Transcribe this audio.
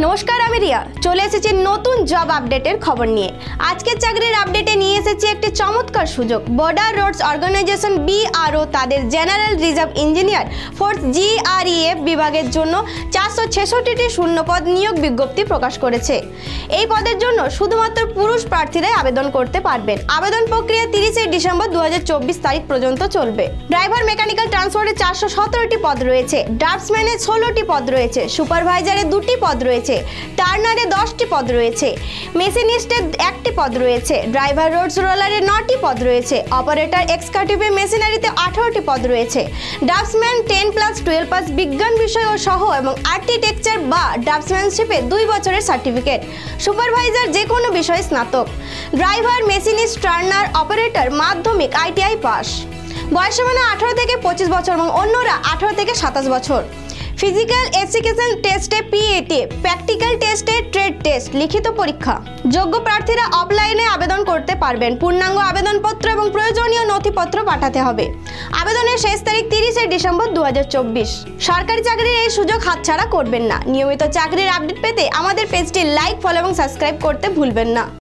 নমস্কার, আমি রিয়া চলে এসেছি নতুন জব আপডেটের খবর নিয়ে। আজকের চাকরির আপডেটে নিয়ে এসেছি একটি চমৎকার সুযোগ। বর্ডার রোডস অর্গানাইজেশন BRO তাদের general reserve engineer force GREF বিভাগের জন্য 466টি শূন্যপদ নিয়োগ বিজ্ঞপ্তি প্রকাশ করেছে। এই পদের জন্য শুধুমাত্র পুরুষ প্রার্থীরাই আবেদন করতে পারবেন। আবেদন প্রক্রিয়া 30 ডিসেম্বর 2024 তারিখ পর্যন্ত চলবে। ড্রাইভার মেকানিক্যাল ট্রান্সপোর্টে 417টি পদ রয়েছে, ড্রাফটসম্যানে 16টি পদ রয়েছে, সুপারভাইজারে 2টি পদ রয়েছে, টার্নারে 10টি পদ রয়েছে, মেশিনিস্টের 1টি পদ রয়েছে, ড্রাইভার রোডস রোলারে 9টি পদ রয়েছে, অপারেটর এক্সিকিউটিভে মেশিনারিতে 18টি পদ রয়েছে, ড্রাফটসম্যান 10+12 বিজ্ঞান বিষয় ও সহ এবং আর্কিটেকচার বা ড্রাফটসম্যানশিপে 2 বছরের সার্টিফিকেট, সুপারভাইজার যে কোনো বিষয়ে স্নাতক, ড্রাইভার, মেশিনিস্ট, টার্নার, অপারেটর মাধ্যমিক ITI পাস। বয়সসীমা 18 থেকে 25 বছর এবং অন্যরা 18 থেকে 27 বছর। ফিজিক্যাল এডুকেশন টেস্টে PAT, প্র্যাকটিক্যাল টেস্টে ট্রেড টেস্ট, লিখিত পরীক্ষা। যোগ্য প্রার্থীরা অফলাইনে আবেদন করতে পারবেন। পূর্ণাঙ্গ আবেদনপত্র এবং প্রয়োজনীয় নথিপত্র পাঠাতে হবে। আবেদনের শেষ তারিখ 30 ডিসেম্বর 2024। সরকারি চাকরির এই সুযোগ হাতছাড়া করবেন না। নিয়মিত চাকরির আপডেট পেতে আমাদের পেজটি লাইক, ফলো এবং সাবস্ক্রাইব করতে ভুলবেন না।